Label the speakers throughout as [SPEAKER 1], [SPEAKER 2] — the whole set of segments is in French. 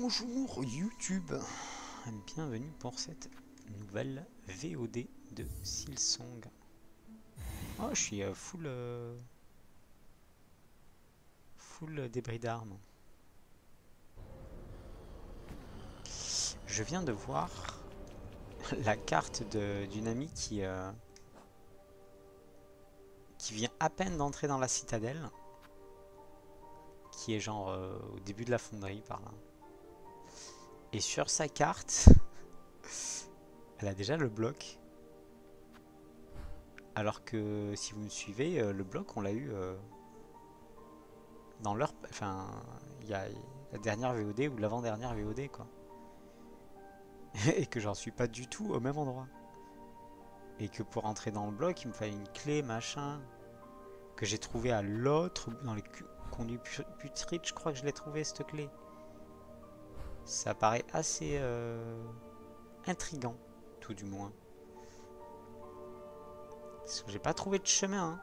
[SPEAKER 1] Bonjour YouTube, bienvenue pour cette nouvelle VOD de Silksong. Oh, je suis full débris d'armes. Je viens de voir la carte d'une amie qui vient à peine d'entrer dans la citadelle, qui est genre au début de la fonderie par là. Et sur sa carte, elle a déjà le bloc. Alors que si vous me suivez, le bloc on l'a eu dans leur... Enfin, il y a la dernière VOD ou l'avant-dernière VOD quoi. Et que j'en suis pas du tout au même endroit. Et que pour entrer dans le bloc, il me fallait une clé, machin. Que j'ai trouvé à l'autre, dans les conduits putrides, je crois que je l'ai trouvé cette clé. Ça paraît assez intriguant, tout du moins. Parce que j'ai pas trouvé de chemin. Hein.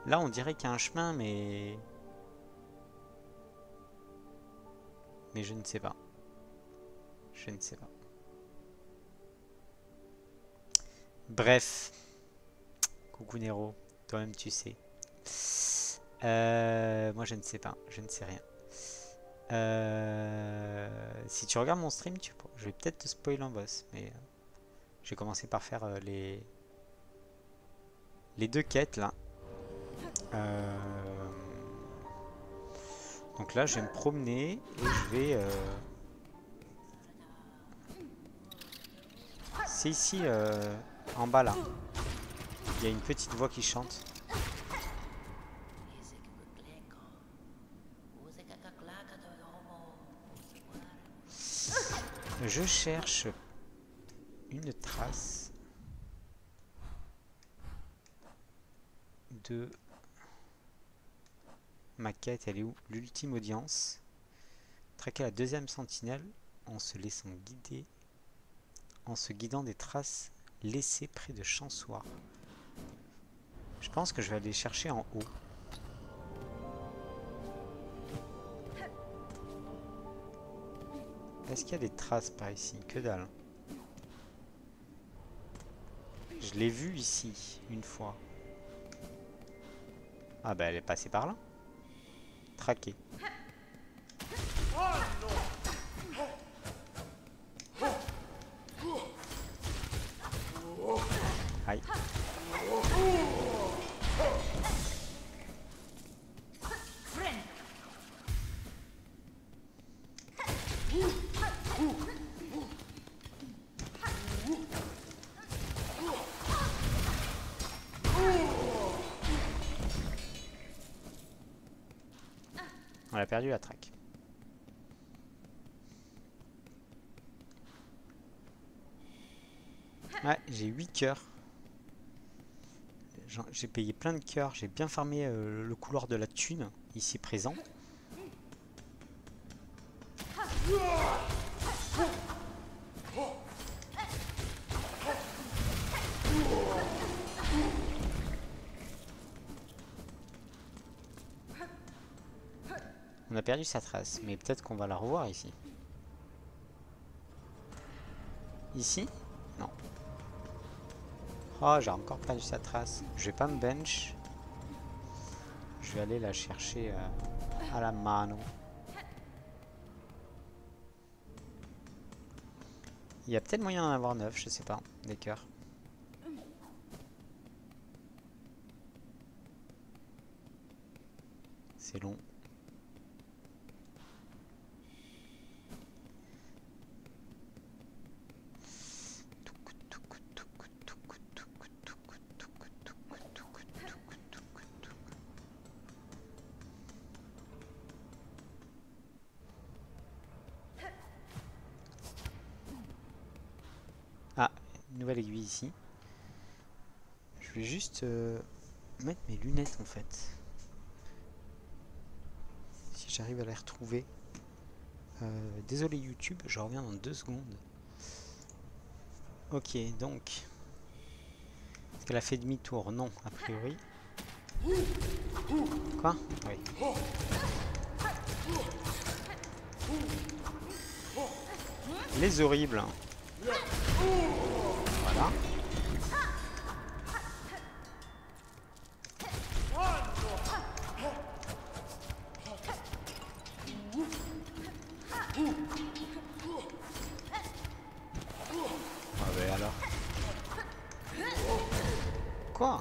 [SPEAKER 1] Là, on dirait qu'il y a un chemin, mais je ne sais pas. Je ne sais pas. Bref. Coucou Nero, toi-même tu sais. Moi je ne sais pas, je ne sais rien. Si tu regardes mon stream, je vais peut-être te spoiler un boss, mais je vais commencer par faire les deux quêtes là. Donc là, je vais me promener et je vais. C'est ici, en bas là. Il y a une petite voix qui chante. Je cherche une trace de ma quête. Elle est où? L'ultime audience. Traquer la deuxième sentinelle en se laissant guider, en se guidant des traces laissées près de Chansoir. Je pense que je vais aller chercher en haut. Est-ce qu'il y a des traces par ici? Que dalle. Je l'ai vue ici, une fois. Ah bah elle est passée par là. Traquée. Aïe. On a perdu la traque. Ouais, j'ai 8 cœurs. J'ai payé plein de cœurs. J'ai bien farmé le couloir de la thune, ici présent. On a perdu sa trace, mais peut-être qu'on va la revoir ici. Ici? Non. Oh, j'ai encore perdu sa trace. Je vais pas me bench. Je vais aller la chercher à la mano. Il y a peut-être moyen d'en avoir 9, je sais pas, des cœurs. C'est long. Ah, une nouvelle aiguille ici. Je vais juste mettre mes lunettes en fait. Si j'arrive à les retrouver. Désolé YouTube, je reviens dans 2 secondes. Ok, donc. Est-ce qu'elle a fait demi-tour? Non, a priori. Quoi? Oui. les horribles. Voilà. Ah ben alors. Quoi?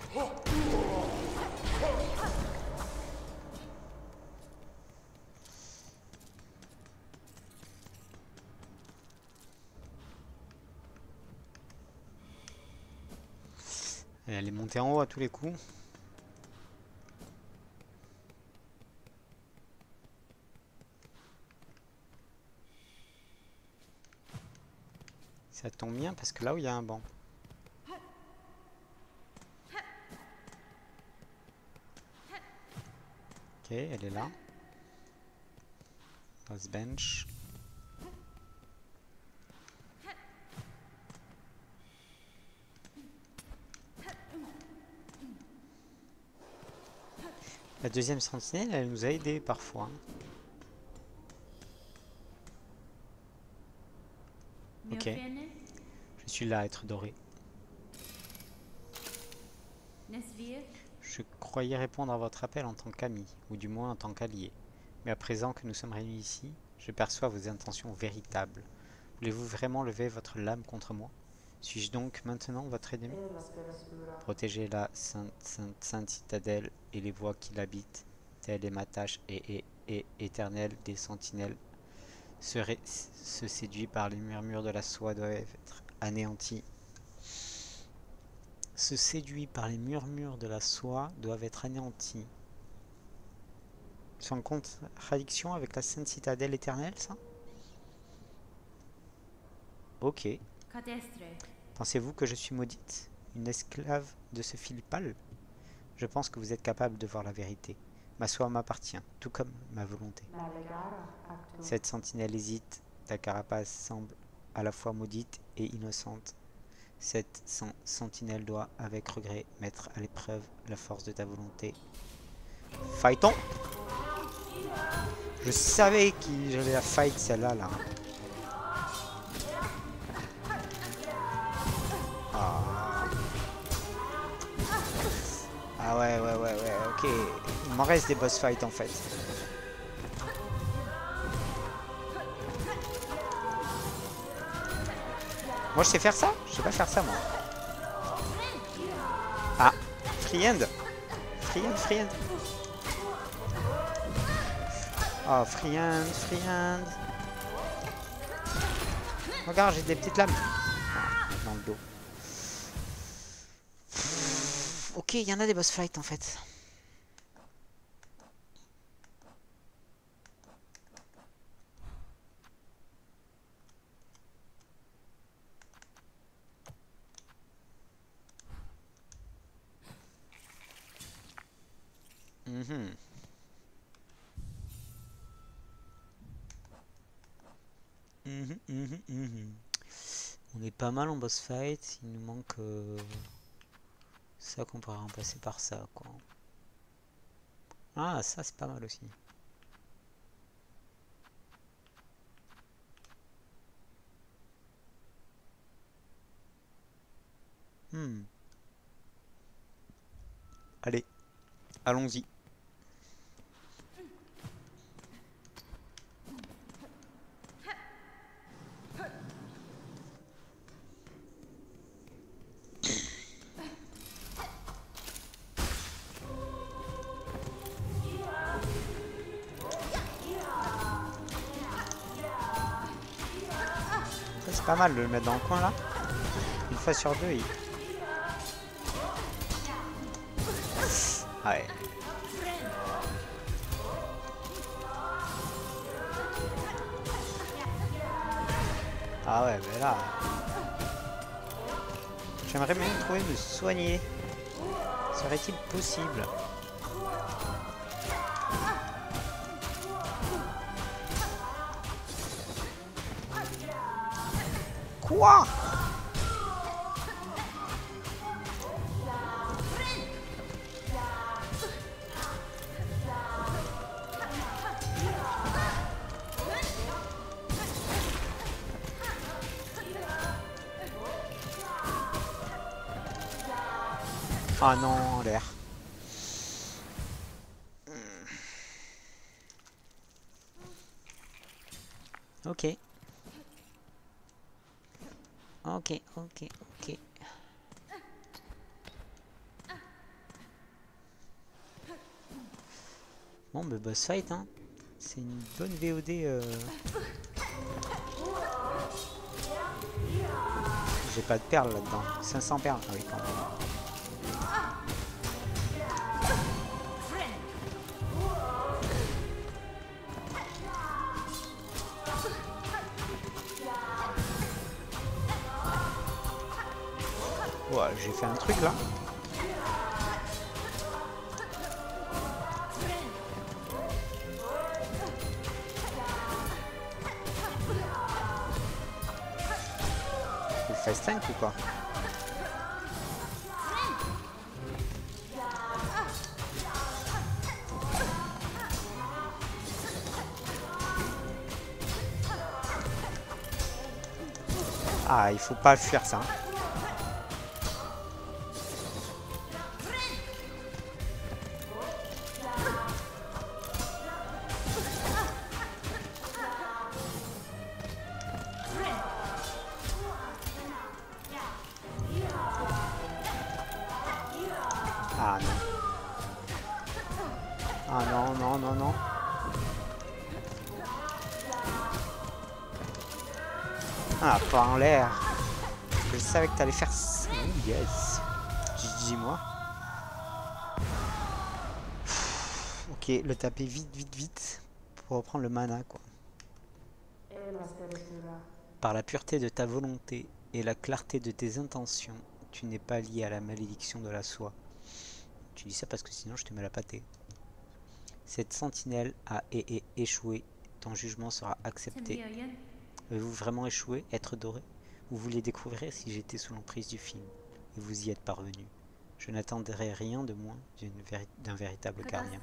[SPEAKER 1] Elle est montée en haut à tous les coups. Ça tombe bien parce que là où il y a un banc. Ok, elle est là. Last bench. La deuxième sentinelle, elle nous a aidé parfois. Ok. Je suis là à être doré. Je croyais répondre à votre appel en tant qu'ami, ou du moins en tant qu'allié. Mais à présent que nous sommes réunis ici, je perçois vos intentions véritables. Voulez-vous vraiment lever votre lame contre moi? Suis-je donc maintenant votre ennemi? Protéger la sainte citadelle et les voies qui l'habitent, telle est ma tâche et éternelle des sentinelles. Se séduit par les murmures de la soie doivent être anéantis. Se séduit par les murmures de la soie doivent être anéantis. C'est en contradiction avec la sainte citadelle éternelle, ça? Ok. Pensez-vous que je suis maudite? Une esclave de ce Philippal? Je pense que vous êtes capable de voir la vérité. Ma soie m'appartient, tout comme ma volonté. Cette sentinelle hésite, ta carapace semble à la fois maudite et innocente. Cette sentinelle doit, avec regret, mettre à l'épreuve la force de ta volonté. Fightons! Je savais que j'allais la fight celle-là, là. Ah ouais, ok. Il m'en reste des boss fights en fait. Moi je sais faire ça? Je sais pas faire ça moi. Ah, free end. Free end. Oh, free end. Regarde, j'ai des petites lames. Ah, dans le dos. Ok, il y en a des boss fights en fait. On est pas mal en boss fight, il nous manque ça qu'on pourrait remplacer par ça quoi. Ah ça c'est pas mal aussi. Allez, allons-y. C'est pas mal de le mettre dans le coin là. Une fois sur deux, il... Ouais. Ah ouais, mais là... J'aimerais bien trouver me soigner. Serait-il possible? Quoi? Ah non, en l'air. Ok. Ok, ok, ok. Bon, bah boss fight, hein. C'est une bonne VOD. J'ai pas de perles là-dedans. 500 perles. Ah oui, quand même. Ouais, j'ai fait un truc là. Il fait 5 ou quoi? Ah, il faut pas fuir ça. Ah non. Ah non, non, non, non. Ah, pas en l'air. Je savais que t'allais faire ça. Ouh, yes. Dis-moi. Ok, le taper vite, vite, vite. Pour reprendre le mana, quoi. Par la pureté de ta volonté et la clarté de tes intentions, tu n'es pas lié à la malédiction de la soie. Tu dis ça parce que sinon je te mets la pâtée. Cette sentinelle a échoué. Ton jugement sera accepté. Avez-vous vraiment échoué, être doré? Vous vouliez découvrir si j'étais sous l'emprise du film. Et vous y êtes parvenu. Je n'attendrai rien de moins d'un véritable gardien.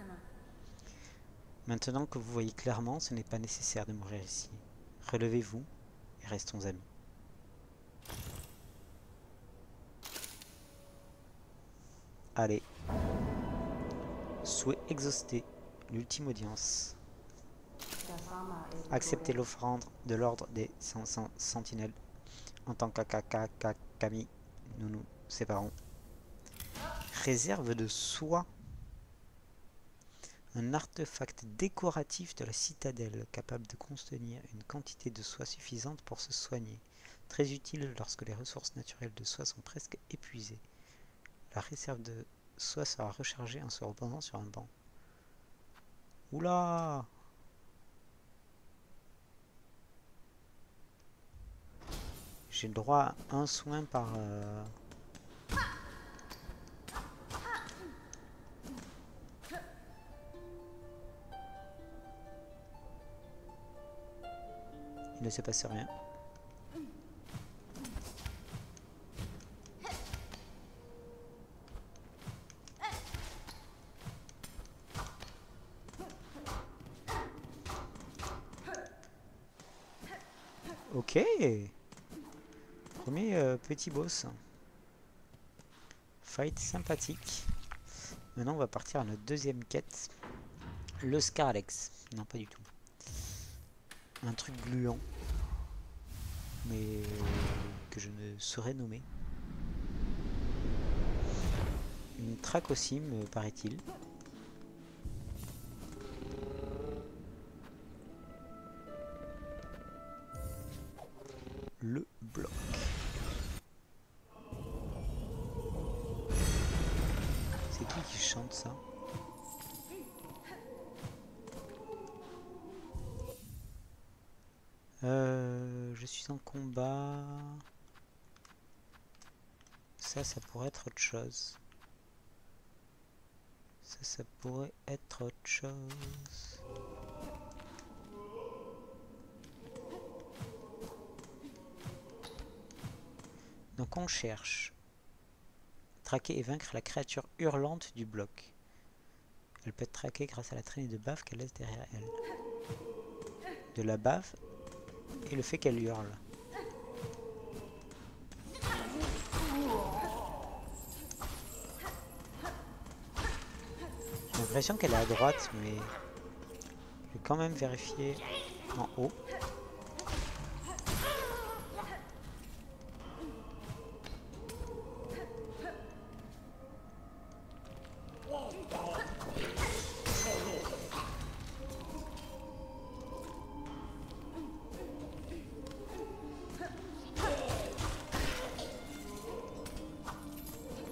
[SPEAKER 1] Maintenant que vous voyez clairement, ce n'est pas nécessaire de mourir ici. Relevez-vous et restons amis. Allez. Souhait exhausté. L'ultime audience. Acceptez l'offrande de l'ordre des sentinelles. En tant qu'Akakakami, nous nous séparons. Réserve de soie. Un artefact décoratif de la citadelle capable de contenir une quantité de soie suffisante pour se soigner. Très utile lorsque les ressources naturelles de soie sont presque épuisées. La réserve de soie sera rechargée en se reposant sur un banc. Oula! J'ai le droit à un soin par... Il ne se passe rien. Ok. Premier petit boss. Fight sympathique. Maintenant on va partir à notre deuxième quête. Le Scaralex. Non, pas du tout. Un truc gluant. Mais que je ne saurais nommer. Une traque aussi, me paraît-il. Le bloc. C'est qui chante ça? Je suis en combat. Ça pourrait être autre chose. Ça pourrait être autre chose. Donc on cherche. Traquer et vaincre la créature hurlante du bloc. Elle peut être traquée grâce à la traînée de bave qu'elle laisse derrière elle. De la bave et le fait qu'elle hurle. l'impression qu'elle est à droite, mais je vais quand même vérifier en haut.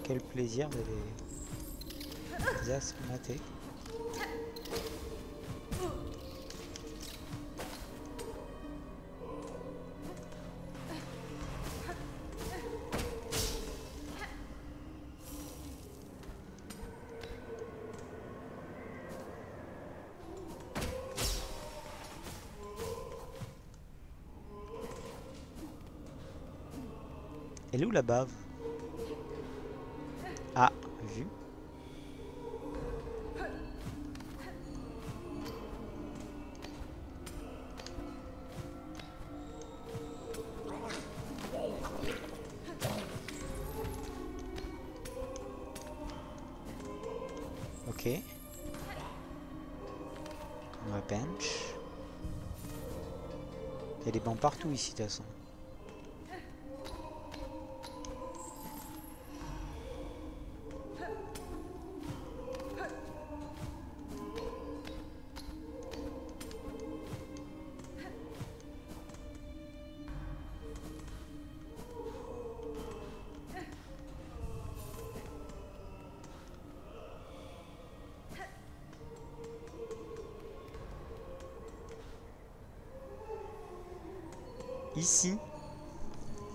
[SPEAKER 1] Quel plaisir de les asmater. Elle est où la bave? Ah, vu. Ok. On va bench. Il y a des bancs partout ici de toute façon. Ici.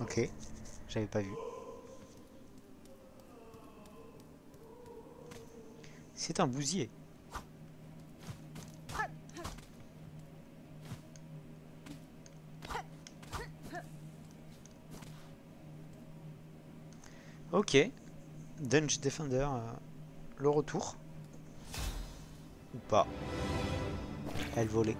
[SPEAKER 1] Ok. J'avais pas vu. C'est un bousier. Ok. Dungeon Defender. Le retour. Ou pas. Elle volait.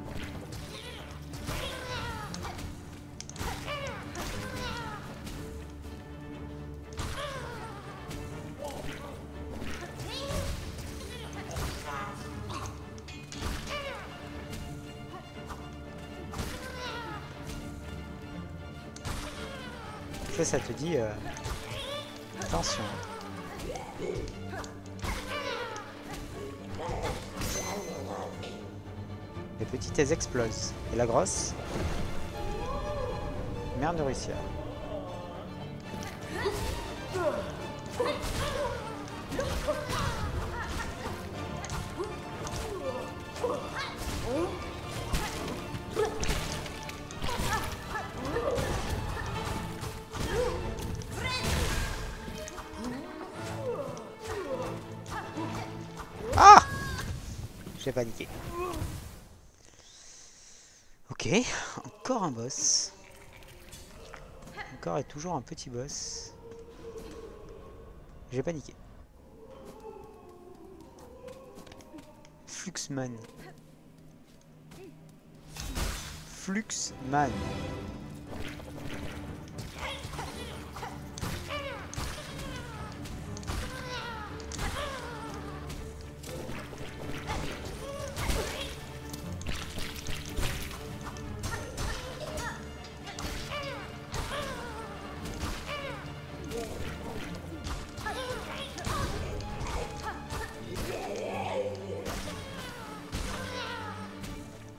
[SPEAKER 1] Ça te dit attention. Les petites elles explosent. Et la grosse, merde nourricière. Ah! J'ai paniqué. Ok, encore un boss. Encore et toujours un petit boss. J'ai paniqué. Fluxman. Fluxman.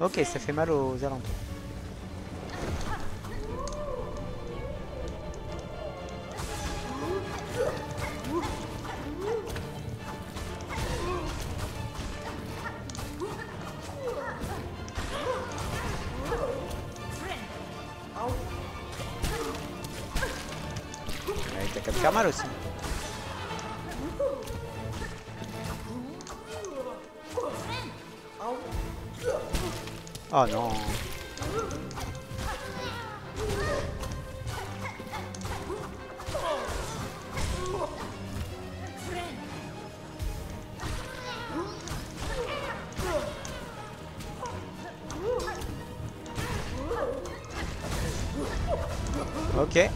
[SPEAKER 1] Ok, ça fait mal aux alentours. Ouais, t'as qu'à me faire mal aussi. Oh non. Ok.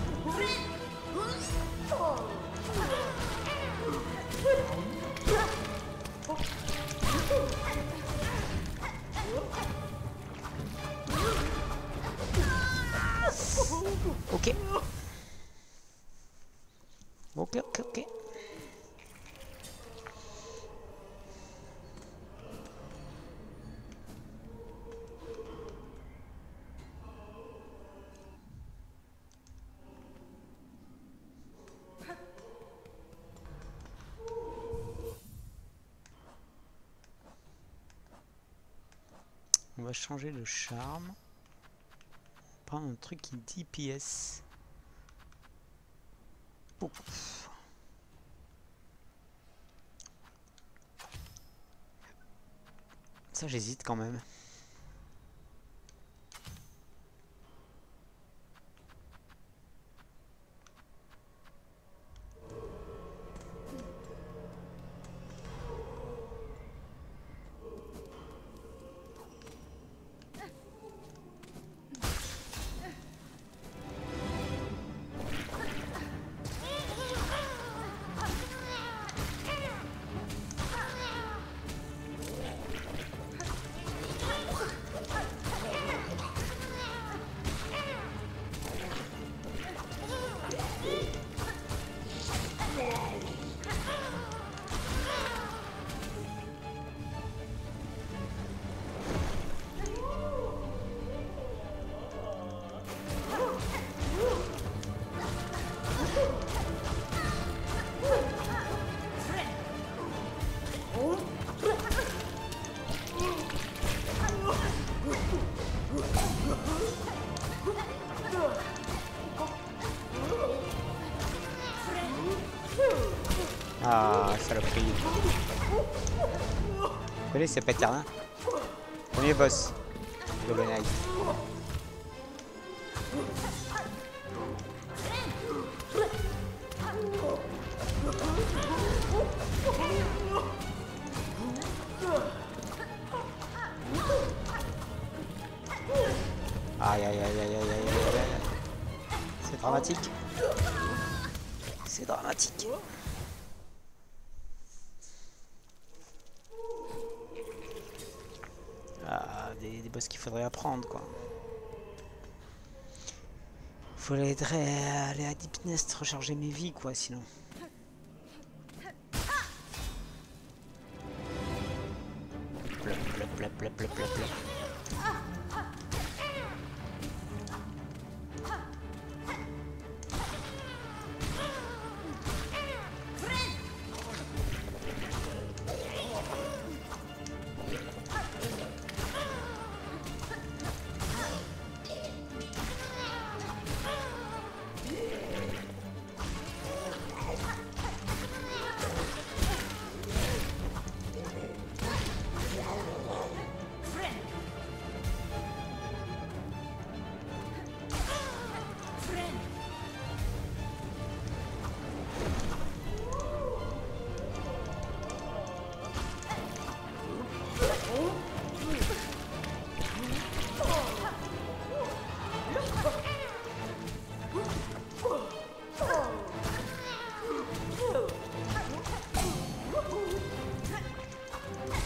[SPEAKER 1] Ok. Ok, ok, ok. On va changer le charme. Prendre un truc qui dit PS. Beaucoup. Ça j'hésite quand même. Ah, saloperie. Allez, c'est pas terrain. Premier boss. Golden Knight. Aïe aïe aïe aïe aïe aïe aïe aïe. C'est dramatique. C'est dramatique. Ah, des boss qu'il faudrait apprendre quoi. Faudrait aller à Deep Nest recharger mes vies quoi sinon. Plop, plop, plop, plop, plop, plop, plop.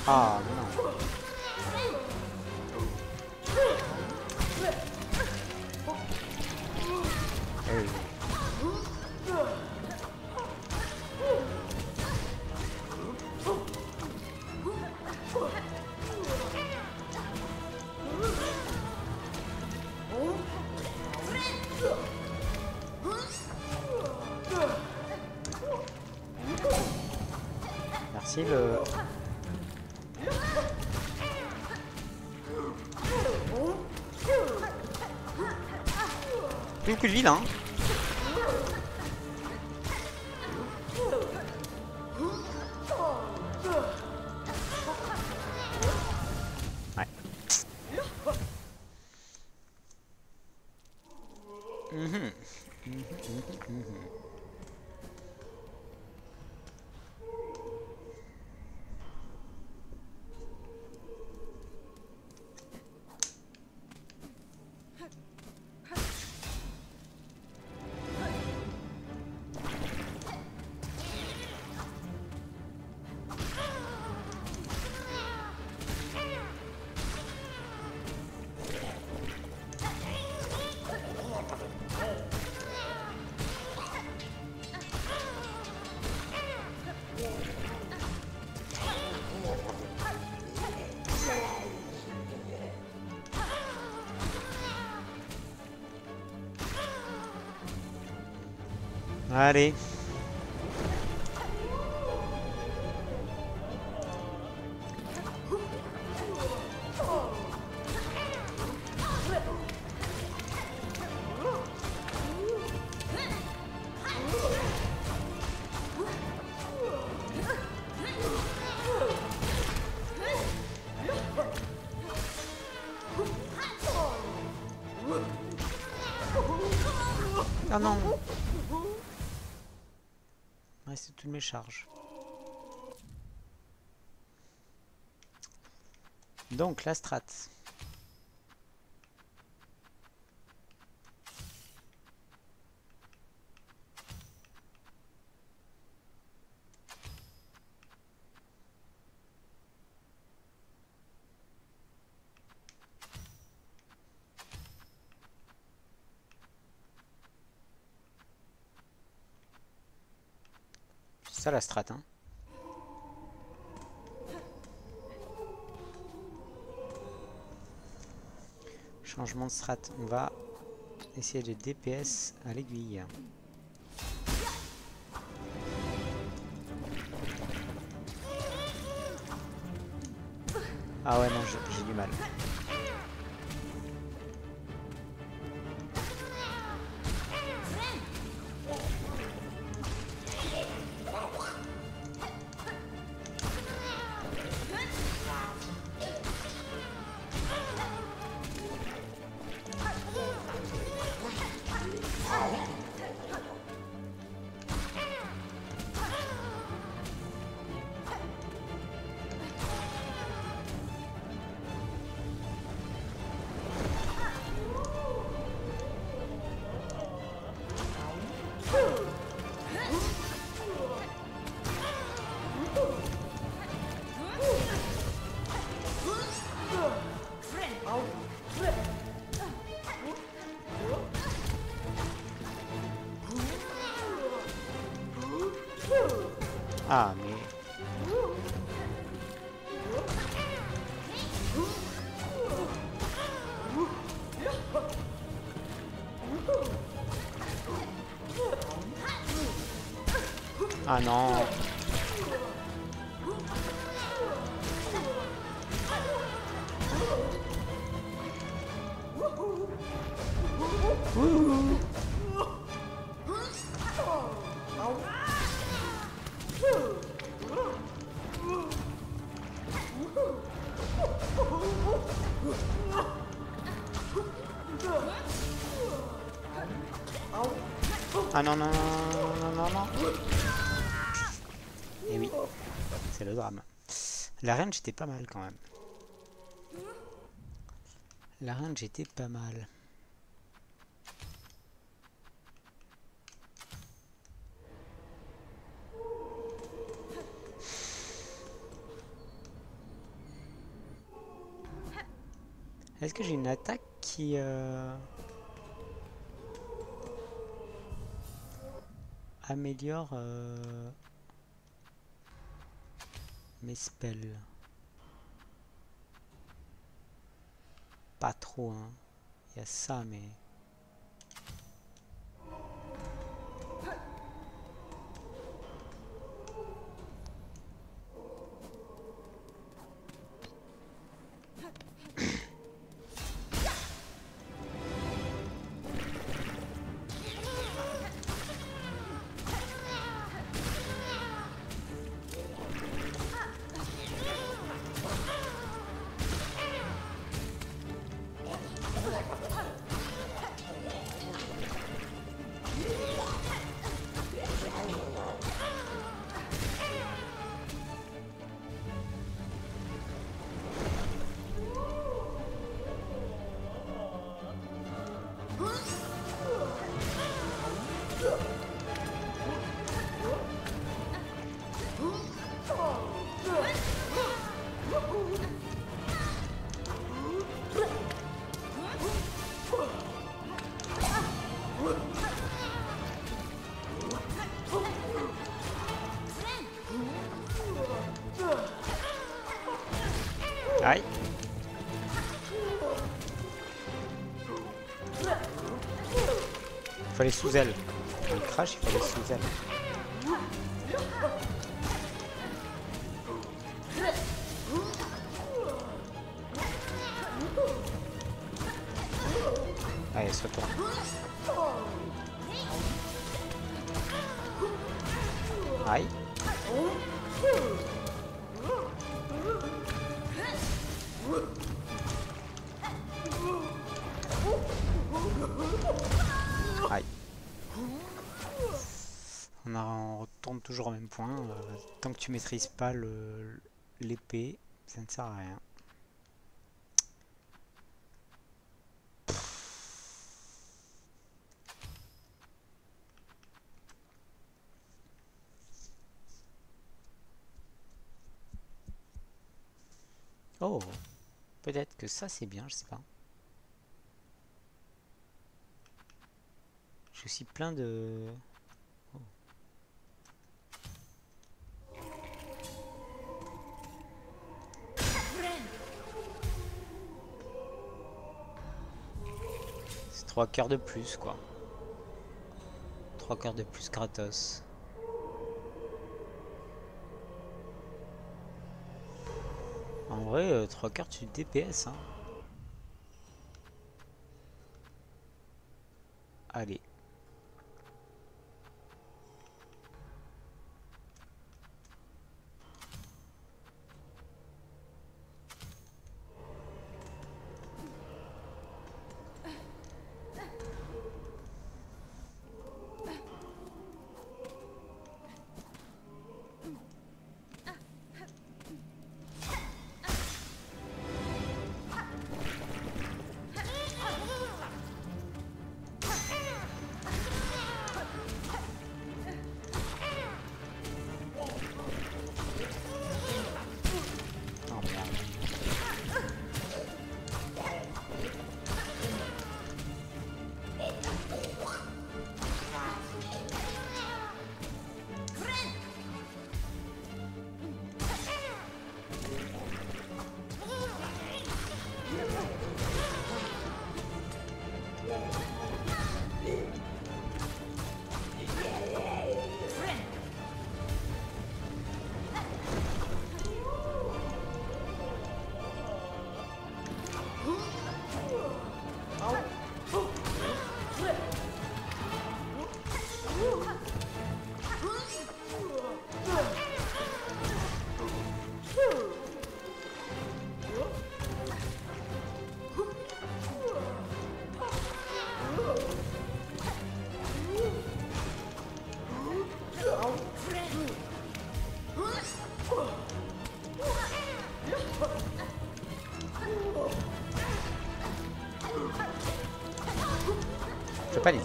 [SPEAKER 1] Ah non. Hey. Merci le... Plus beaucoup de vie là. Hein. Ouais. Allez. Ah non. Il reste toutes mes charges. Donc la strat. C'est ça la strat, hein. Changement de strat, on va essayer de DPS à l'aiguille. Ah ouais non, j'ai du mal. Ah mais... Ah non. Wouhou. Ah non, non, non, non, non, non. Et oui, c'est le drame. La range était pas mal quand même. La range était pas mal. Est-ce que j'ai une attaque qui... améliore mes spells? Pas trop, hein. Il y a ça, mais... Aïe. Faut aller sous elle. il crash, il fallait se lever. Allez, se retourne. Aïe. Aïe. On retourne toujours au même point. Tant que tu maîtrises pas l'épée, ça ne sert à rien. Oh, peut-être que ça c'est bien, je sais pas. J'ai aussi plein de... Oh. C'est 3 cœurs de plus, quoi. 3 cœurs de plus gratos. En vrai, 3 cœurs tu DPS, hein. Allez.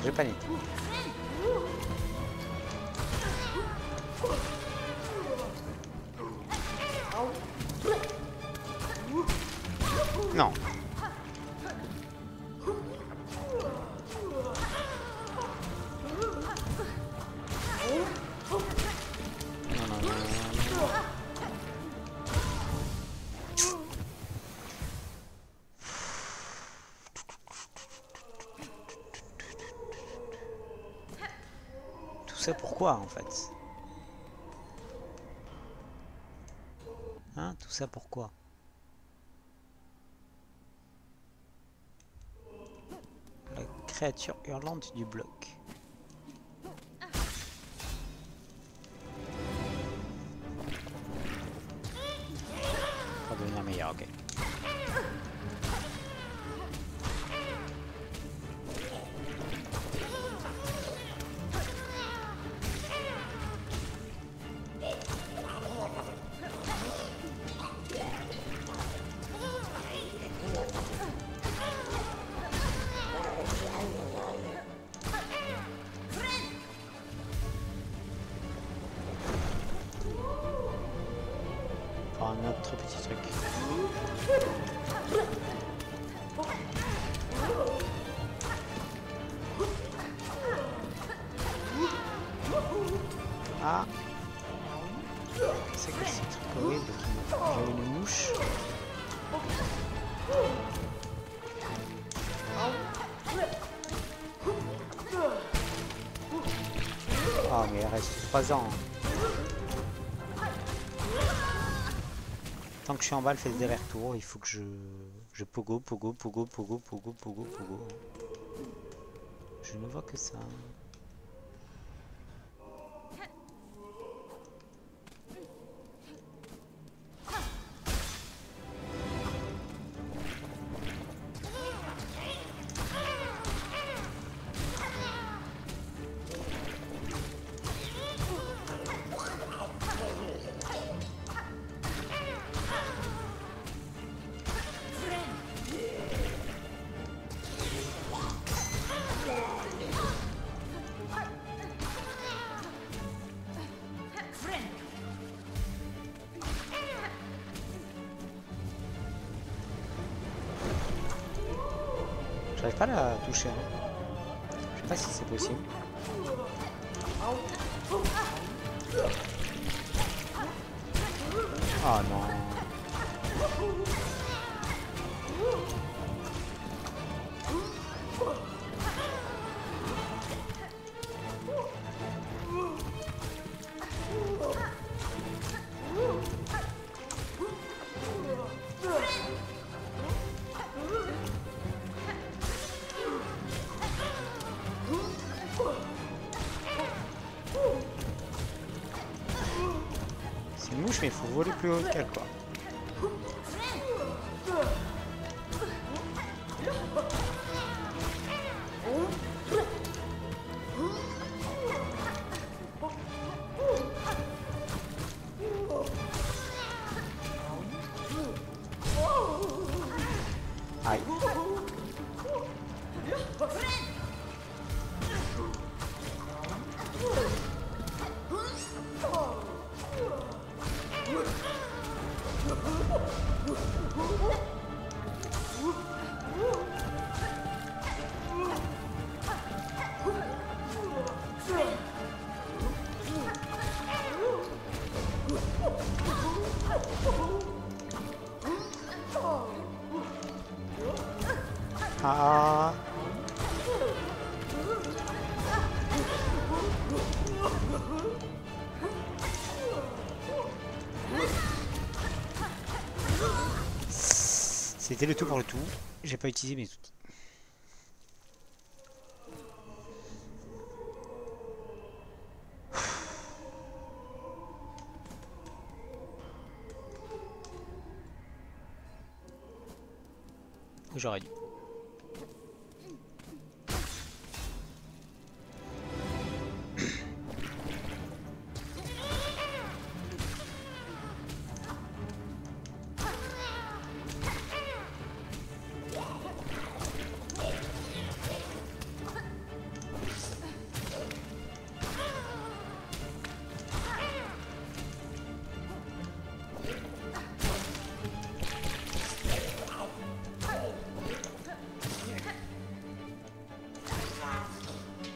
[SPEAKER 1] Je panique. Non. Pourquoi en fait? Hein, tout ça pourquoi? La créature hurlante du bloc. Pour devenir meilleur, ok. Ah mais il reste 3 ans. Tant que je suis en bas, elle fait des retours. Il faut que je pogo, pogo, pogo, pogo, pogo, pogo, pogo. Je ne vois que ça. J'arrive pas à la toucher. Hein. Je sais pas si c'est possible. Oh non. C'est une mouche mais il faut voler plus haut qu'elle quoi. Aïe. Ah. C'était le tout pour le tout. J'ai pas utilisé mes outils. J'aurais dû.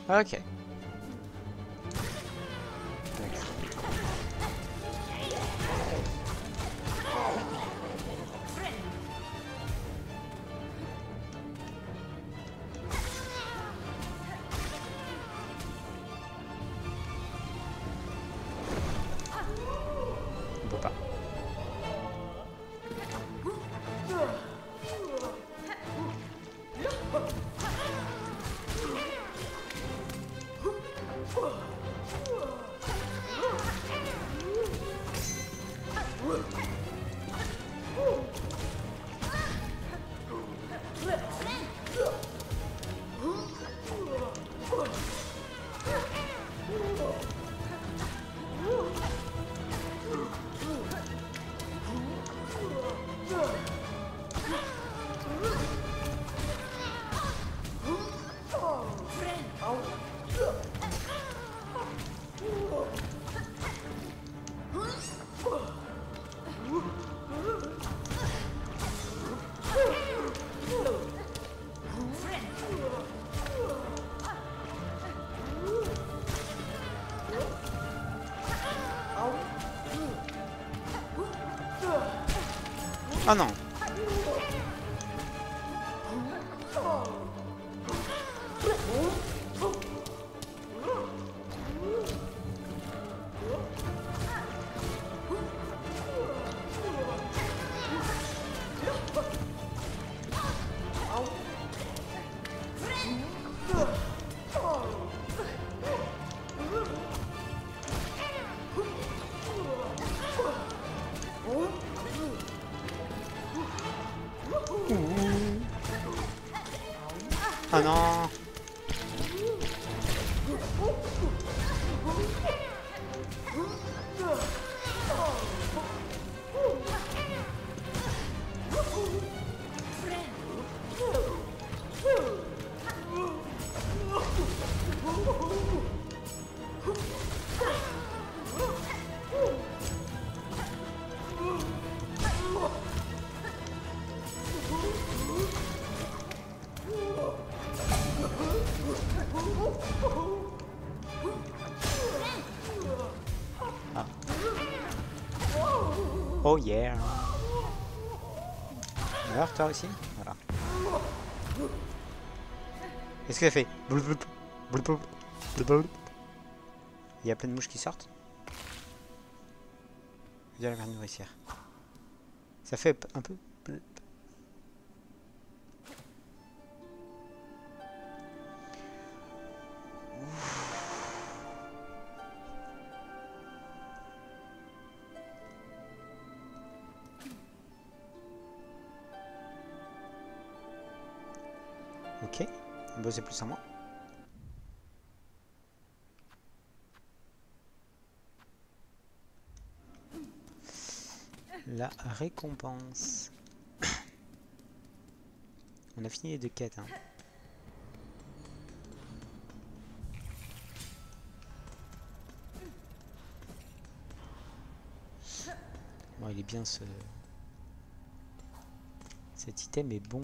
[SPEAKER 1] Ok. On peut pas. Ah non. Oh non. Ah. Oh yeah. Alors toi aussi? Voilà. Qu'est-ce que ça fait? Bloup, bloup, bloup, bloup, bloup, bloup. Il y a plein de mouches qui sortent. Il y a la merde nourricière. Ça fait un peu. Ok. Bon, c'est plus à moi. La récompense. On a fini les deux quêtes. Hein. Bon, il est bien ce... Cet item est bon.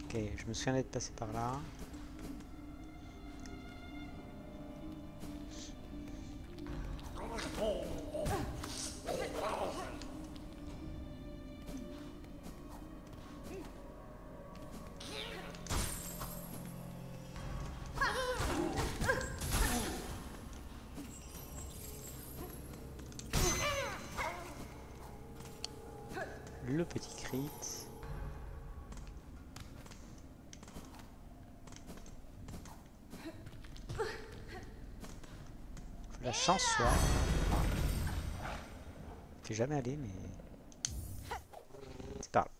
[SPEAKER 1] Ok, je me souviens d'être passé par là. Le petit crit. La chance soit. T'es jamais allé, mais. C'est pas grave.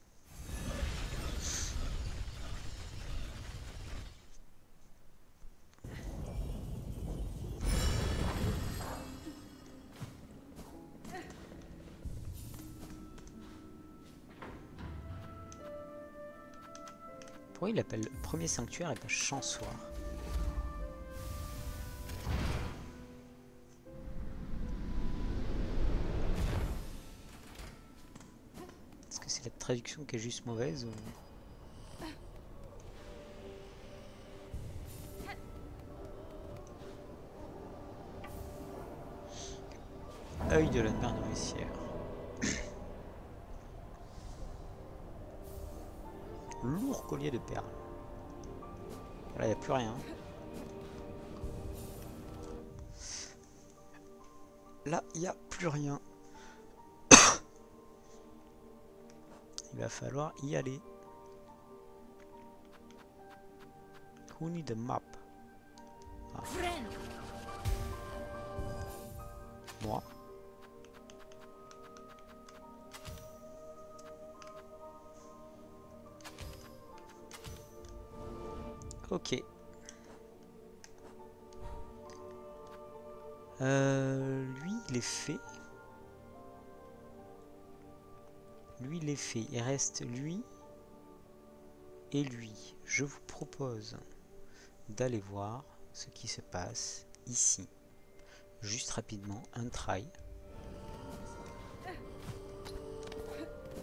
[SPEAKER 1] Pourquoi il appelle le premier sanctuaire et pas chansoir? Est-ce que c'est la traduction qui est juste mauvaise ou... Œil de la mer nourricière. Lourd collier de perles. Là, il n'y a plus rien. Là, il n'y a plus rien. Il va falloir y aller. Who need a map? Ah. Moi. Ok. Lui, il est fait. Lui, il est fait. Il reste lui et lui. Je vous propose d'aller voir ce qui se passe ici. Juste rapidement, un try.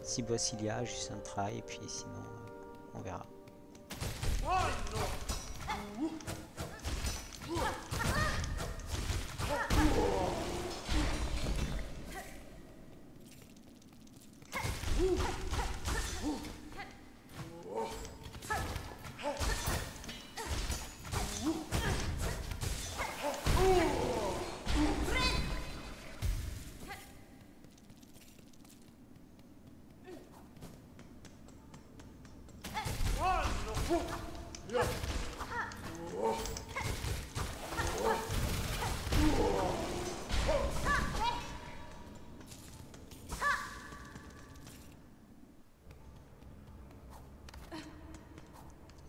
[SPEAKER 1] Si boss il y a, juste un try, et puis sinon, on verra.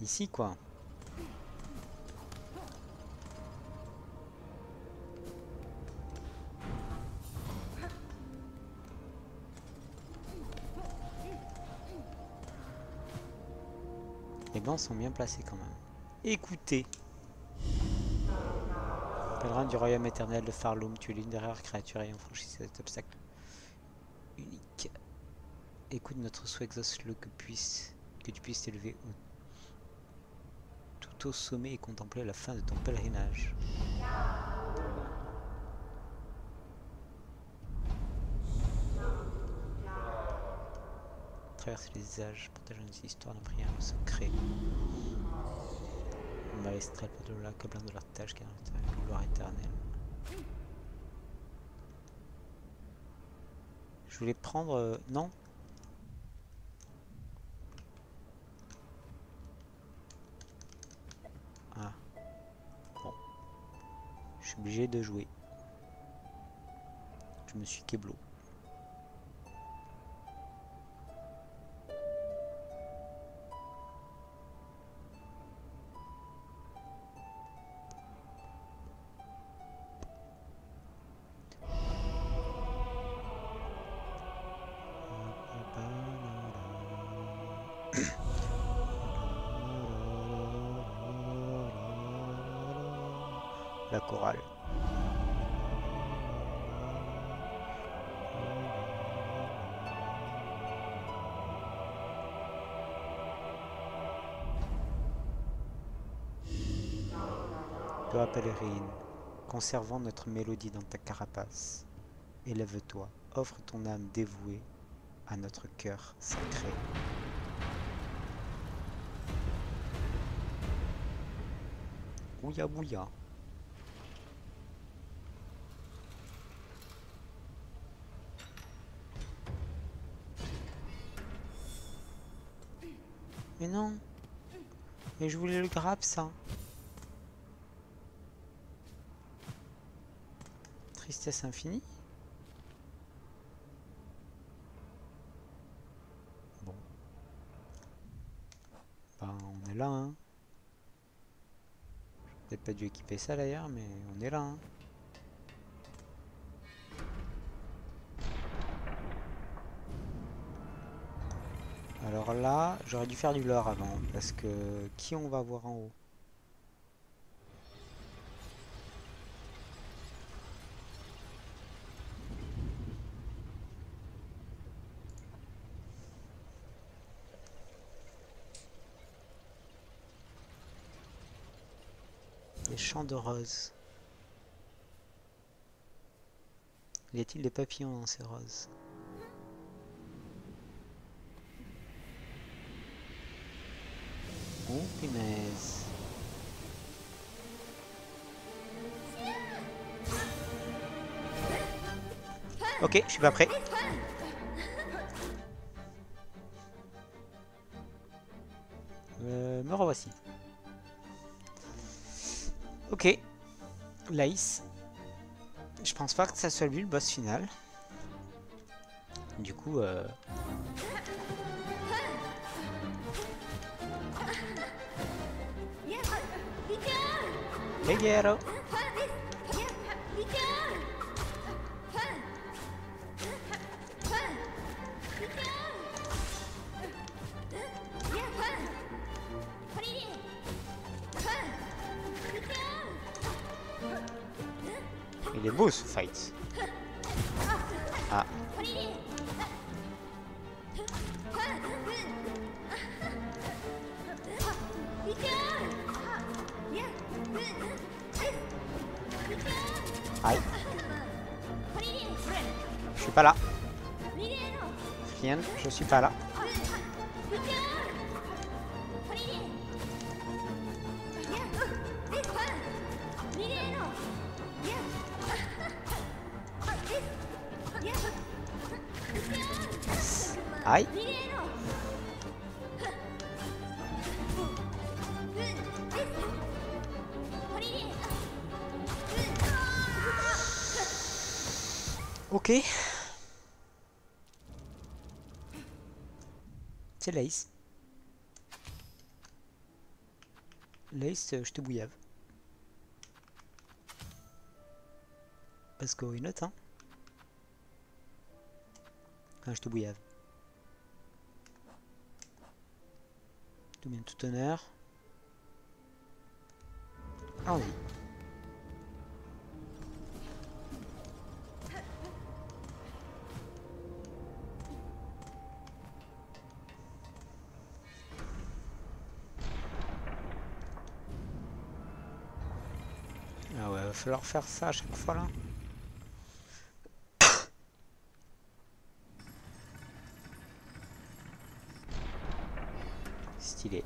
[SPEAKER 1] Ici quoi. Les blancs sont bien placés quand même. Écoutez. Pèlerin du royaume éternel de Farloum, tu es l'une des rares créatures ayant franchi cet obstacle unique. Écoute notre souhait, exauce-le que tu puisses t'élever tout au sommet et contempler la fin de ton pèlerinage. Traverse les âges, partageant une histoire d'un prière secret. Magistral pour de la câblant de leur tâche qui est une gloire éternelle. Je voulais prendre... non. Ah. Bon. Je suis obligé de jouer. Je me suis keblo. La chorale. Toi, pèlerine, conservant notre mélodie dans ta carapace, élève-toi, offre ton âme dévouée à notre cœur sacré. Bouya bouya. Mais non. Mais je voulais le grappe ça. Tristesse infinie. Bon. Ben on est là hein. J'aurais peut-être pas dû équiper ça d'ailleurs, mais on est là hein. Alors là, j'aurais dû faire du leurre avant, parce que qui on va voir en haut? Les champs de roses. Y a-t-il des papillons dans ces roses? Oh punaise. Ok, je suis pas prêt. Me revoici. Ok. Laïs. Je pense pas que ça soit lui le boss final. Du coup... Hey Gero. Il est beau ce fight. Ah. Aïe. Je suis pas là. Rien, je suis pas là. Aïe. Ok. C'est Laïs. Lace, je te bouillave. Parce que why not, hein. Enfin, je te bouillave. Tout bien, tout honneur. Allons-y. Ah ouais, va falloir faire ça à chaque fois là. Stylé.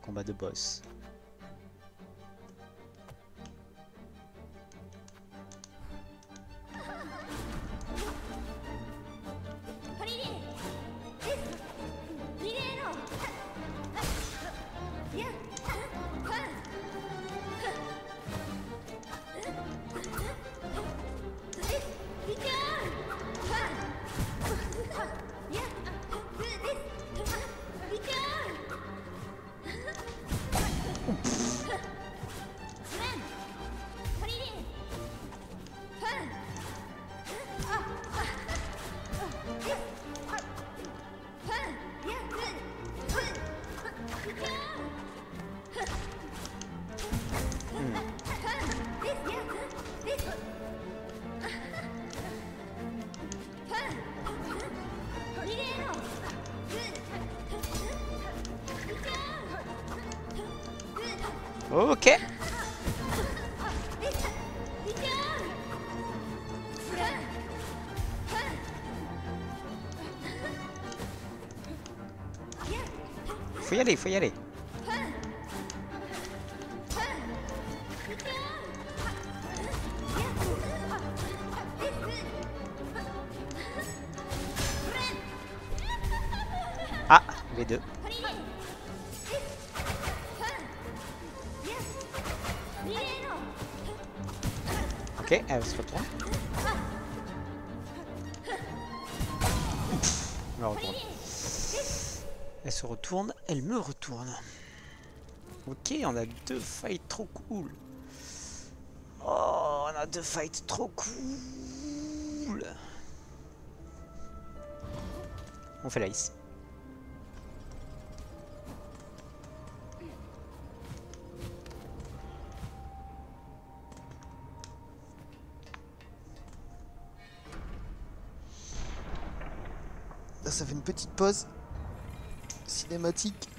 [SPEAKER 1] Combat de boss. Ok. Faut y aller, faut y aller. Ah, les deux. Ok, elle se retourne. Elle me retourne. Elle se retourne, elle me retourne. Ok, on a deux fights trop cool. Oh, on a deux fights trop cool. On fait l'ice.
[SPEAKER 2] Là, ça fait une petite pause cinématique.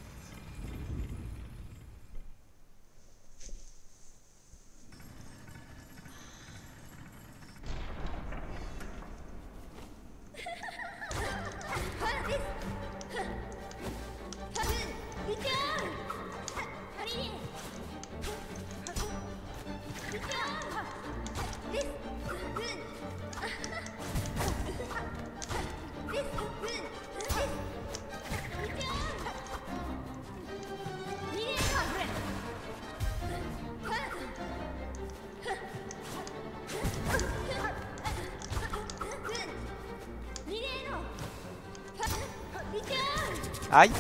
[SPEAKER 1] Aïe.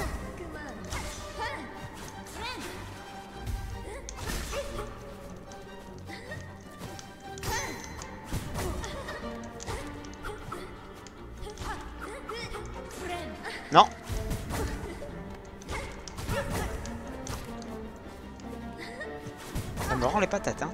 [SPEAKER 1] Non. Ça me rend les patates, hein.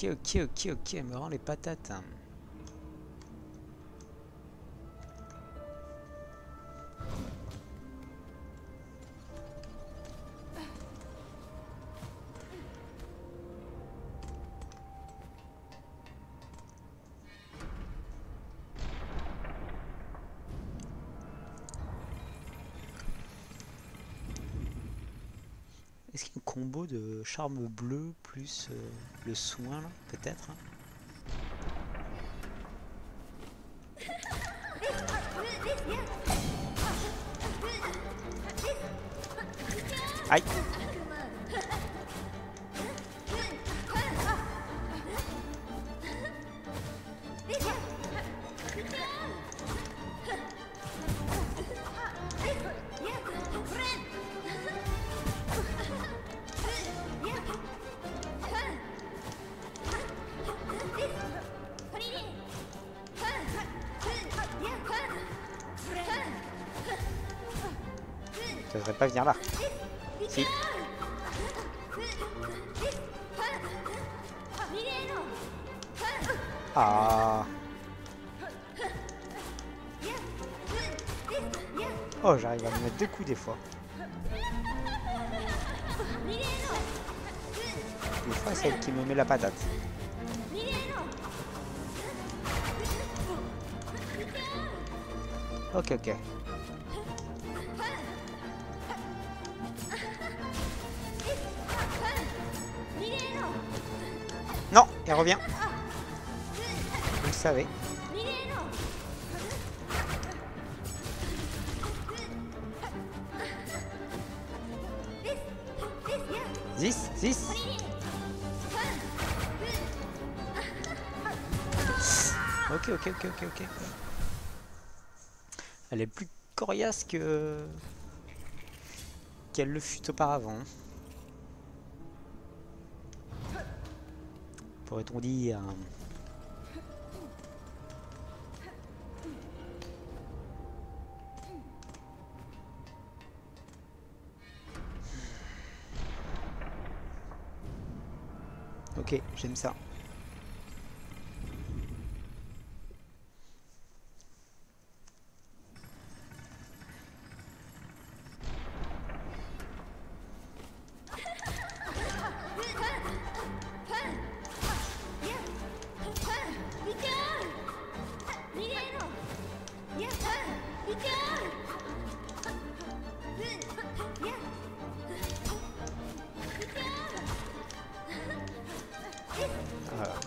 [SPEAKER 1] Ok, elle me rend les patates. Est-ce qu'il y a un combo de charme bleu plus le soin là, peut-être hein? Aïe. Ça devrait pas venir là. Si. Ah. Oh, j'arrive à me mettre 2 coups des fois. Des fois, c'est elle qui me met la patate. Ok, ok. Non, elle revient. Vous le savez. Zis. Ok. Elle est plus coriace que qu'elle le fut auparavant. Pourrait-on dire. Ok, j'aime ça.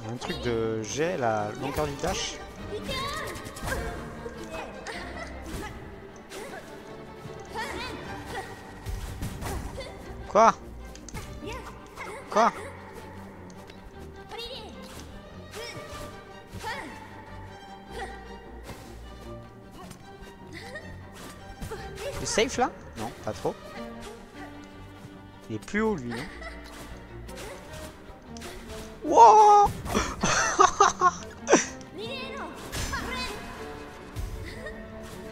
[SPEAKER 1] Un truc de jet, la longueur du dash. Quoi? Le safe là? Non, pas trop. Il est plus haut lui, non? Wow.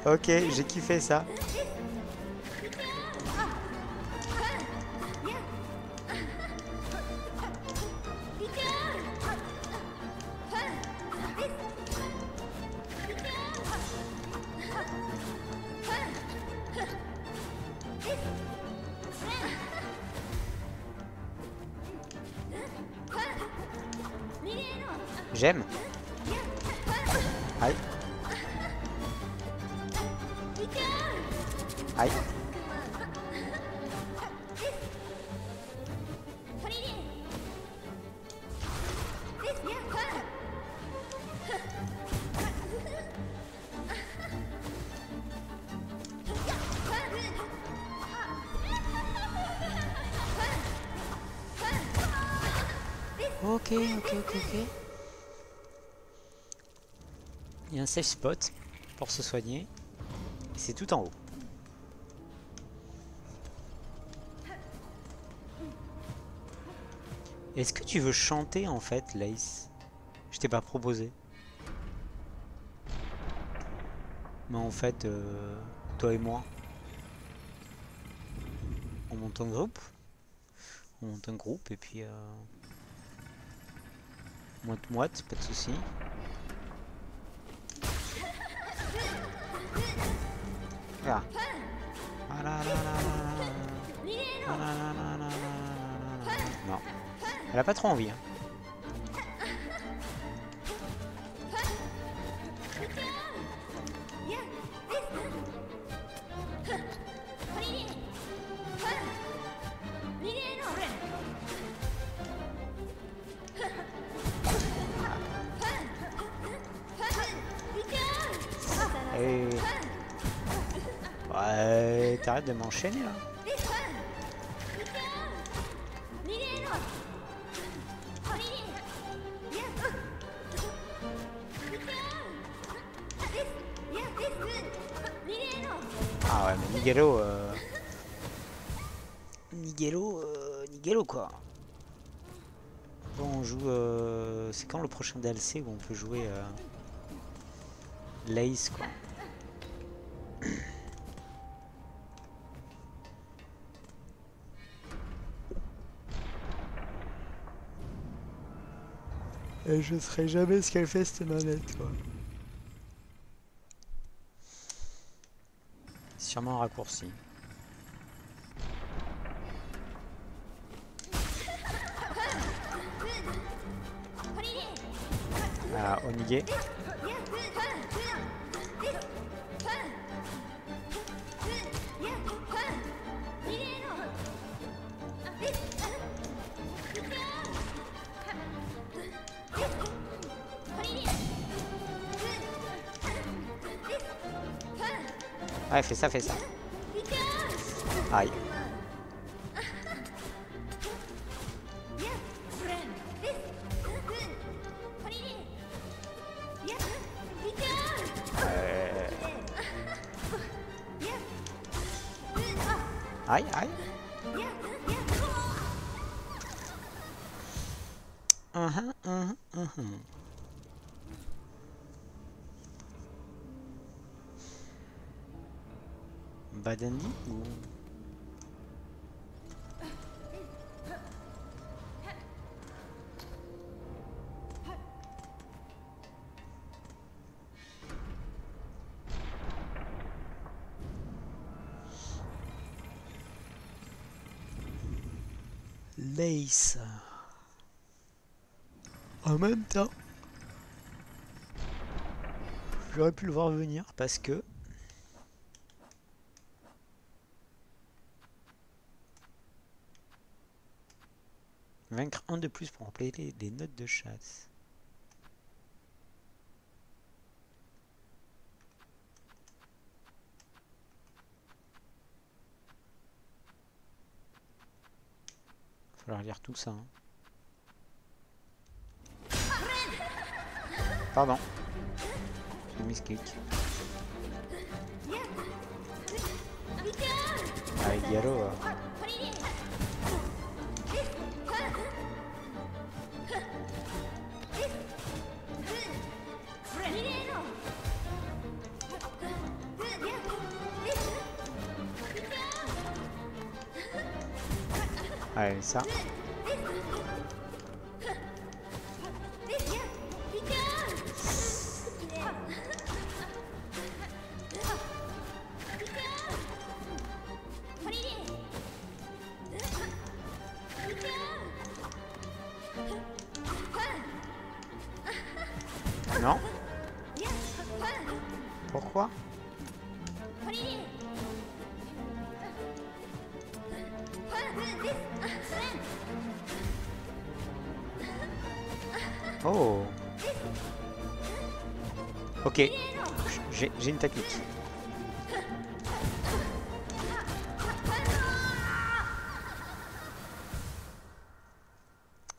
[SPEAKER 1] Ok, j'ai kiffé ça. J'aime. Aïe. Aïe. Ok. Il y a un safe spot pour se soigner. C'est tout en haut. Est-ce que tu veux chanter en fait, Lace? Je t'ai pas proposé. Mais en fait, toi et moi, on monte un groupe. Et puis moite, pas de soucis. Voilà. Non. Elle a pas trop envie. Hein. Ouais, t'arrêtes de m'enchaîner là. Nigelo, Nigelo quoi. Bon, on joue. C'est quand le prochain DLC où on peut jouer Lace quoi. Et je saurais jamais ce qu'elle fait cette manette quoi. Sûrement un raccourci. Ah, Onige. Ouais, fais ça, fais ça. Aïe. Aïe, aïe. Badandi ou... Lace. En même temps, j'aurais pu le voir venir parce que vaincre un de plus pour compléter les notes de chasse. Il va falloir lire tout ça. Hein. Pardon. J'ai mis ce clic. Avec Diallo. Allez, ça. Non. Pourquoi? Oh. Ok. J'ai une technique.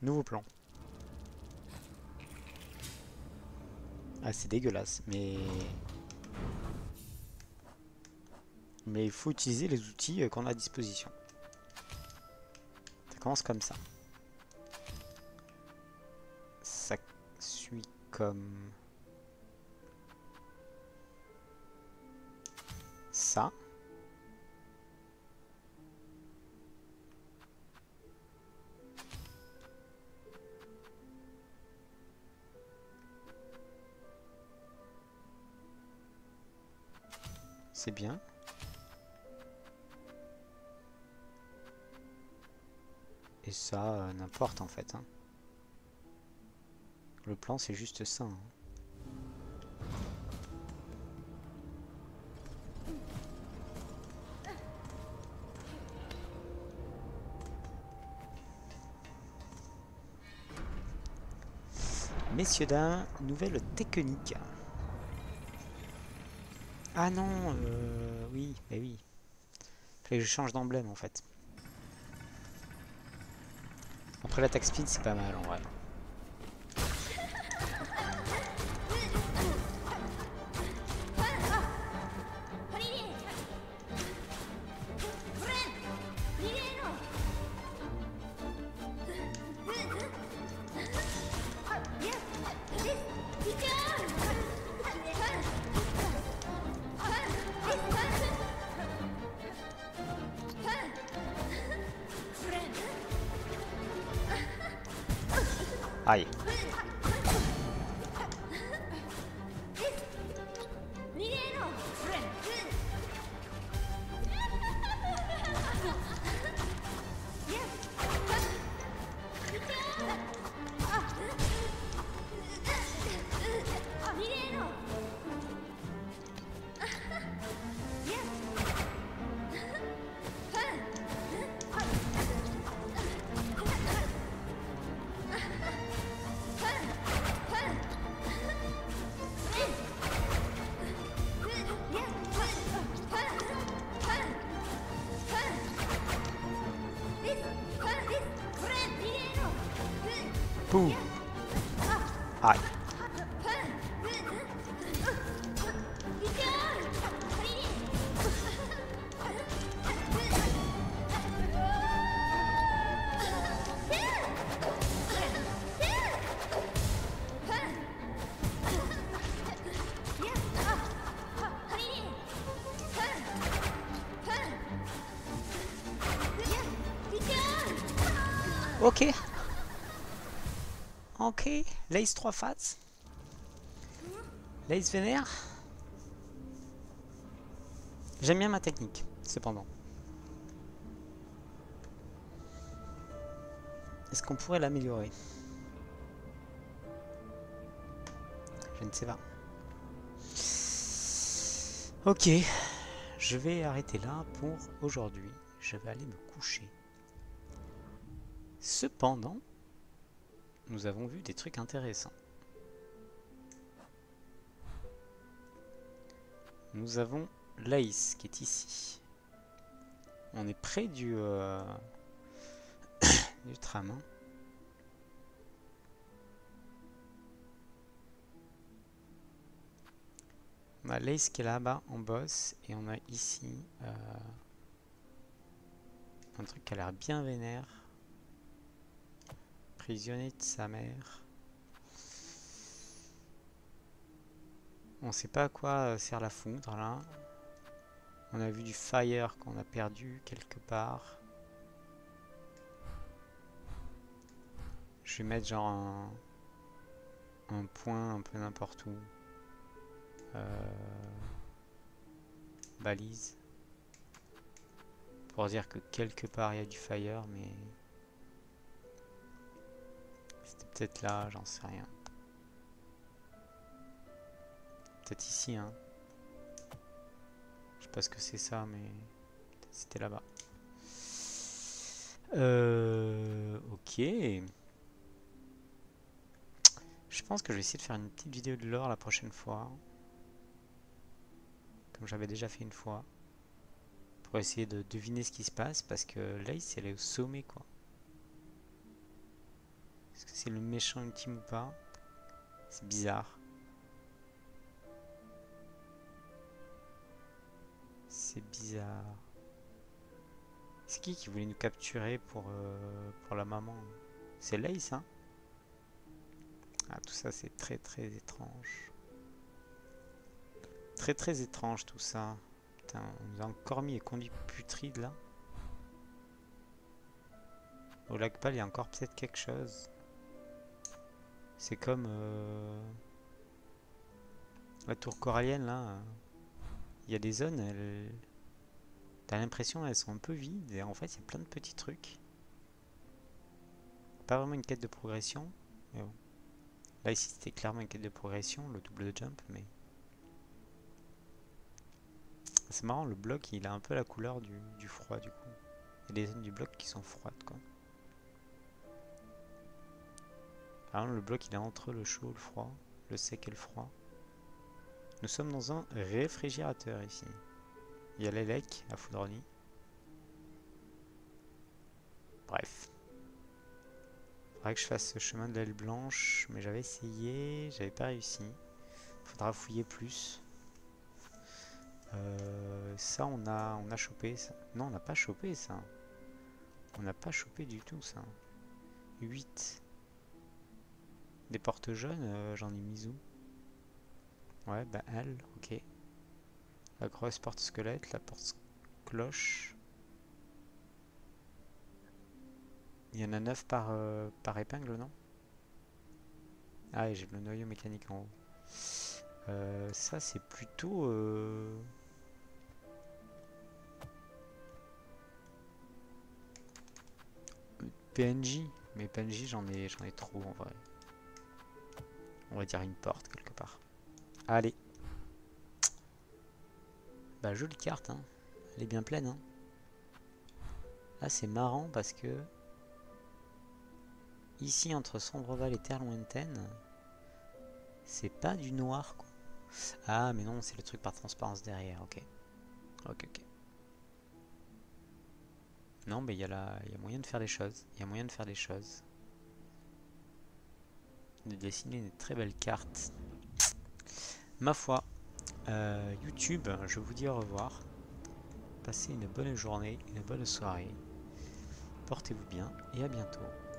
[SPEAKER 1] Nouveau plan. Ah, c'est dégueulasse, mais il faut utiliser les outils qu'on a à disposition. Ça commence comme ça. Ça suit comme ça. C'est bien. Et ça, n'importe en fait. Hein. Le plan, c'est juste ça. Hein. Messieurs, dames, nouvelle technique. Ah non, oui, bah oui. Fallait que je change d'emblème en fait. Après l'attaque speed, c'est pas mal en vrai. Aïe. Pouh. Aïe. Ok. Ok. Lace 3 faces. Lace vénère. J'aime bien ma technique, cependant. Est-ce qu'on pourrait l'améliorer? Je ne sais pas. Ok. Je vais arrêter là pour aujourd'hui. Je vais aller me coucher. Cependant, nous avons vu des trucs intéressants. Nous avons Laïs qui est ici. On est près du, du tram. Hein. On a Laïs qui est là-bas en boss. Et on a ici un truc qui a l'air bien vénère. Prisonnier de sa mère. On sait pas à quoi sert la foudre là. On a vu du fire qu'on a perdu quelque part. Je vais mettre genre un point un peu n'importe où. Balise. Pour dire que quelque part il y a du fire, mais c'était peut-être là, j'en sais rien. Peut-être ici, hein. Je sais pas ce que c'est ça, mais c'était là-bas. Ok. Je pense que je vais essayer de faire une petite vidéo de lore la prochaine fois. Comme j'avais déjà fait une fois. Pour essayer de deviner ce qui se passe. Parce que Lace, elle est au sommet, quoi. Est-ce que c'est le méchant ultime ou pas? C'est bizarre. C'est bizarre. C'est qui voulait nous capturer pour la maman? C'est Lace, hein? Ah, tout ça, c'est très très étrange. Très très étrange tout ça. Putain, on nous a encore mis les conduits putrides là. Au lac Pal, il y a encore peut-être quelque chose. C'est comme la tour corallienne là. Il y a des zones, t'as l'impression elles sont un peu vides et en fait il y a plein de petits trucs. Pas vraiment une quête de progression, mais bon. Là ici c'était clairement une quête de progression, le double jump, mais c'est marrant, le bloc il a un peu la couleur du froid du coup. Il y a des zones du bloc qui sont froides quoi. Par exemple, le bloc il est entre le chaud, le froid, le sec et le froid. Nous sommes dans un réfrigérateur ici. Il y a l'élec à Foudroni. Bref. Faudrait que je fasse ce chemin de l'aile blanche, mais j'avais essayé, j'avais pas réussi. Faudra fouiller plus. Ça on a chopé ça. Non, on n'a pas chopé ça. On n'a pas chopé du tout ça. 8. Des portes jaunes, j'en ai mis où? Ouais, bah elle, ok. La grosse porte squelette, la porte cloche. Il y en a 9 par épingle, non? Ah, et j'ai le noyau mécanique en haut. Ça, c'est plutôt... PNJ. Mais PNJ, j'en ai trop en vrai. On va dire une porte quelque part. Allez. Bah, jolie carte, hein. Elle est bien pleine, hein. Là, c'est marrant parce que... Ici, entre Sombreval et Terre Lointaine, c'est pas du noir, quoi. Ah, mais non, c'est le truc par transparence derrière, ok. Ok, ok. Non, mais il y a moyen de faire des choses. Il y a moyen de faire des choses. De dessiner une très belle carte. Ma foi, YouTube, je vous dis au revoir. Passez une bonne journée, une bonne soirée. Portez-vous bien et à bientôt.